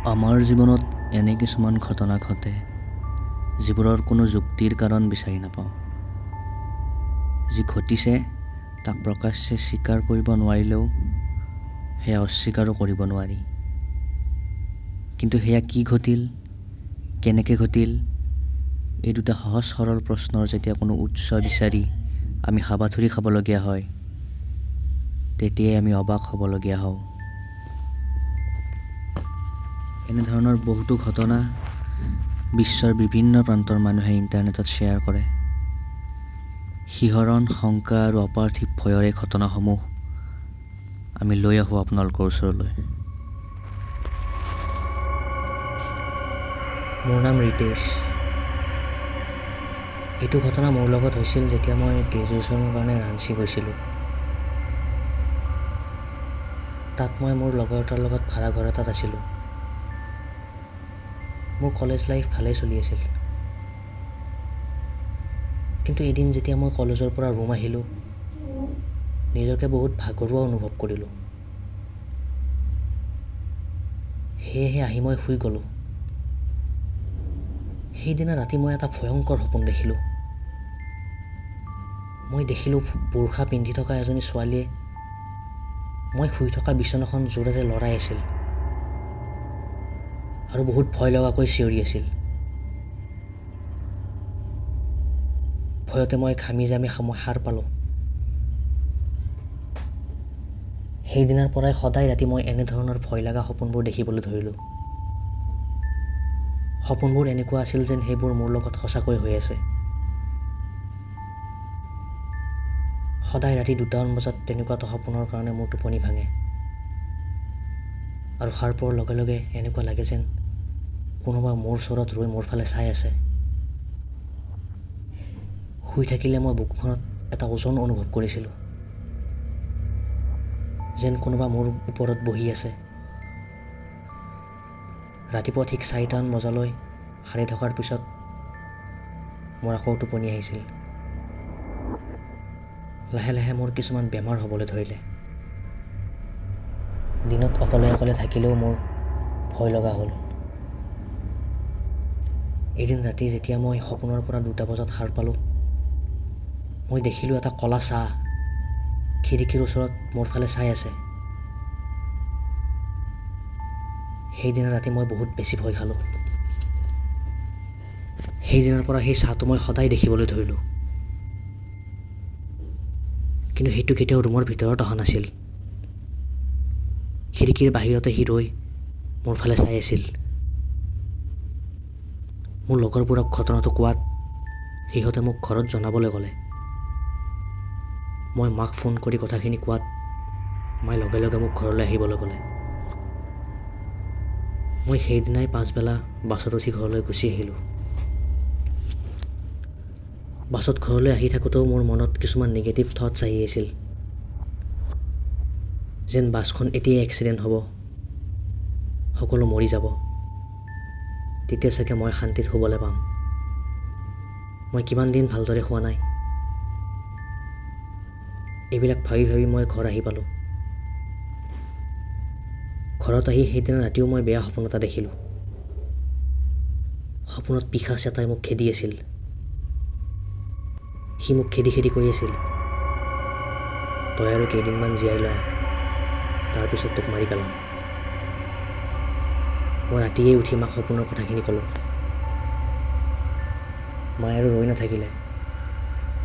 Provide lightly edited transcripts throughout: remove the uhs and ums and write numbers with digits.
আমাৰ জীৱনত এনে কিছুমান ঘটনা ঘটে যিবোৰৰ কোনো যুক্তিৰ কাৰণ বিচাৰি নাপাওঁ। যি ঘটিছে তাক প্ৰকাশ্যে স্বীকাৰ কৰিব নোৱাৰিলেও সেয়া অস্বীকাৰো কৰিব নোৱাৰি। কিন্তু সেয়া কি ঘটিল, কেনেকৈ ঘটিল, এই দুটা সহজ সৰল প্ৰশ্নৰ যেতিয়া কোনো উৎস বিচাৰি আমি হাবাথুৰি খাবলগীয়া হয়, তেতিয়াই আমি অবাক হ'বলগীয়া হওঁ। এনেধৰণৰ বহুতো ঘটনা বিশ্বৰ বিভিন্ন প্ৰান্তৰ মানুহে ইণ্টাৰনেটত শ্বেয়াৰ কৰে। শিহৰণ, শংকা আৰু অপাৰ্থিৱ ভয়ৰ এই ঘটনাসমূহ আমি লৈ আহোঁ আপোনালোকৰ ওচৰলৈ। মোৰ নাম ৰিতেশ। এইটো ঘটনা মোৰ লগত হৈছিল যেতিয়া মই গ্ৰেজুৱেশ্যনৰ কাৰণে ৰাঞ্চি গৈছিলোঁ। তাত মই মোৰ লগৰ এটাৰ লগত ভাড়া ঘৰ এটাত আছিলোঁ। মোৰ কলেজ লাইফ ভালেই চলি আছিল। কিন্তু এদিন যেতিয়া মই কলেজৰ পৰা ৰুম আহিলোঁ, নিজকে বহুত ভাগৰুৱা অনুভৱ কৰিলোঁ। সেয়েহে আহি মই শুই গ'লোঁ। সেইদিনা ৰাতি মই এটা ভয়ংকৰ সপোন দেখিলোঁ। মই দেখিলোঁ বোৰখা পিন্ধি থকা এজনী ছোৱালীয়ে মই শুই থকা বিচনাখন জোৰেৰে লৰাই আছিল আৰু বহুত ভয় লগাকৈ চিঞৰি আছিল। ভয়তে মই ঘামি জামি সাৰ পালোঁ। সেইদিনাৰ পৰাই সদায় ৰাতি মই এনেধৰণৰ ভয় লগা সপোনবোৰ দেখিবলৈ ধৰিলোঁ। সপোনবোৰ এনেকুৱা আছিল যেন সেইবোৰ মোৰ লগত সঁচাকৈ হৈ আছে। সদায় ৰাতি 2টামান বজাত তেনেকুৱা এটা সপোনৰ কাৰণে মোৰ টোপনি ভাঙে আৰু সাৰ পোৱাৰ লগে লগে এনেকুৱা লাগে যেন কোনোবা মোৰ ওচৰত ৰৈ মোৰ ফালে চাই আছে। শুই থাকিলে মই বুকুখনত এটা ওজন অনুভৱ কৰিছিলোঁ, যেন কোনোবা মোৰ ওপৰত বহি আছে। ৰাতিপুৱা ঠিক 4টামান বজালৈ সাৰে থকাৰ পিছত মোৰ আকৌ টোপনি আহিছিল। লাহে লাহে মোৰ কিছুমান বেমাৰ হ'বলৈ ধৰিলে। দিনত অকলে অকলে থাকিলেও মোৰ ভয় লগা হ'ল। এদিন ৰাতি যেতিয়া মই সপোনৰ পৰা 2টা বজাত সাৰ পালোঁ, মই দেখিলোঁ এটা ক'লা ছাঁ খিৰিকীৰ ওচৰত মোৰ ফালে চাই আছে। সেইদিনা ৰাতি মই বহুত বেছি ভয় খালোঁ। সেইদিনাৰ পৰা সেই ছাঁটো মই সদায় দেখিবলৈ ধৰিলোঁ। কিন্তু সেইটো কেতিয়াও ৰুমৰ ভিতৰত অহা নাছিল। খিৰিকীৰ বাহিৰতে সি ৰৈ মোৰ ফালে চাই আছিল। মোৰ লগৰবোৰক ঘটনাটো কোৱাত সিহঁতে মোক ঘৰত জনাবলৈ ক'লে। মই মাক ফোন কৰি কথাখিনি কোৱাত মায়ে লগে লগে মোক ঘৰলৈ আহিবলৈ ক'লে। মই সেইদিনাই পাছবেলা বাছত উঠি ঘৰলৈ গুচি আহিলোঁ। বাছত ঘৰলৈ আহি থাকোঁতেও মোৰ মনত কিছুমান নিগেটিভ থটছ আহি আছিল, যেন বাছখন এতিয়াই এক্সিডেণ্ট হ'ব, সকলো মৰি যাব, তেতিয়া চাগে মই শান্তিত শুবলৈ পাম। মই কিমান দিন ভালদৰে শুৱা নাই। এইবিলাক ভাবি ভাবি মই ঘৰ আহি পালোঁ। ঘৰত আহি সেইদিনা ৰাতিও মই বেয়া সপোন এটা দেখিলোঁ। সপোনত পিশাচ এটাই মোক খেদি আছিল। সি মোক খেদি খেদি কৈ আছিল, তই আৰু কেইদিনমান জীয়াই ল, তাৰপিছত তোক মাৰি পেলাম। মই ৰাতিয়েই উঠি মাক সপোনৰ কথাখিনি ক'লোঁ। মায়ে আৰু ৰৈ নাথাকিলে,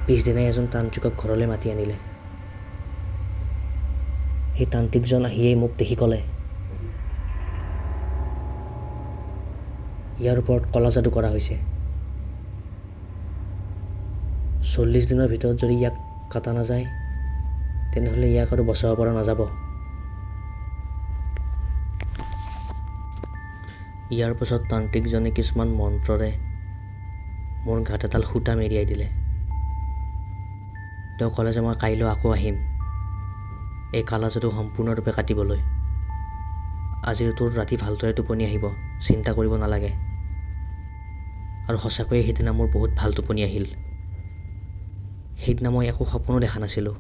পিছদিনাই এজন তান্ত্ৰিকক ঘৰলৈ মাতি আনিলে। সেই তান্ত্ৰিকজন আহিয়েই মোক দেখি ক'লে, ইয়াৰ ওপৰত ক'লা যাদু কৰা হৈছে। 40 দিনৰ ভিতৰত যদি ইয়াক কটা নাযায়, তেনেহ'লে ইয়াক আৰু বচাব পৰা নাযাব। ইয়াৰ পাছত তান্ত্ৰিকজনে কিছুমান মন্ত্ৰৰে মোৰ গাত এডাল সূতা মেৰিয়াই দিলে। তেওঁ ক'লে যে মই কাইলৈ আকৌ আহিম এই কালা যাদু সম্পূৰ্ণৰূপে কাটিবলৈ। আজিৰ তোৰ ৰাতি ভালদৰে টোপনি আহিব, চিন্তা কৰিব নালাগে। আৰু সঁচাকৈয়ে সেইদিনা মোৰ বহুত ভাল টোপনি আহিল। সেইদিনা মই একো সপোনো দেখা নাছিলোঁ।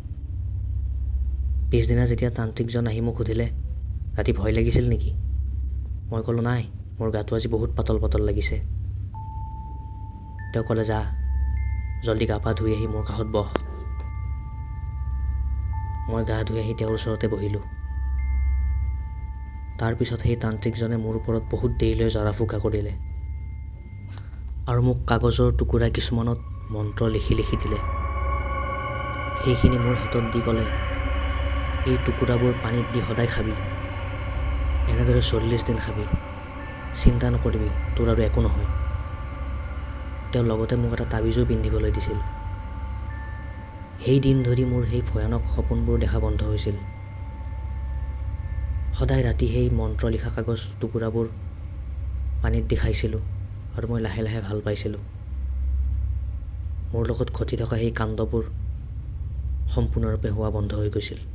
পিছদিনা যেতিয়া তান্ত্ৰিকজন আহি মোক সুধিলে, ৰাতি ভয় লাগিছিল নেকি, মই ক'লোঁ নাই, মোৰ গাটো আজি বহুত পাতল পাতল লাগিছে। তেওঁ ক'লে যা, জলদি গা পা ধুই আহি মোৰ কাষত বহ। মই গা ধুই আহি তেওঁৰ ওচৰতে বহিলোঁ। তাৰপিছত সেই তান্ত্ৰিকজনে মোৰ ওপৰত বহুত দেৰিলৈ জৰা ফুকা কৰিলে আৰু মোক কাগজৰ টুকুৰা কিছুমানত মন্ত্ৰ লিখি লিখি দিলে। সেইখিনি মোৰ হাতত দি ক'লে, এই টুকুৰাবোৰ পানীত দি সদায় খাবি, এনেদৰে 40 দিন খাবি, চিন্তা নকৰিবি, তোৰ আৰু একো নহয়। তেওঁ লগতে মোক এটা তাবিজো পিন্ধিবলৈ দিছিল। সেই দিন ধৰি মোৰ সেই ভয়ানক সপোনবোৰ দেখা বন্ধ হৈছিল। সদায় ৰাতি সেই মন্ত্ৰ লিখা কাগজ টুকুৰাবোৰ পানীত দি খাইছিলোঁ আৰু মই লাহে লাহে ভাল পাইছিলোঁ। মোৰ লগত ঘটি থকা সেই কাণ্ডবোৰ সম্পূৰ্ণৰূপে হোৱা বন্ধ হৈ গৈছিল।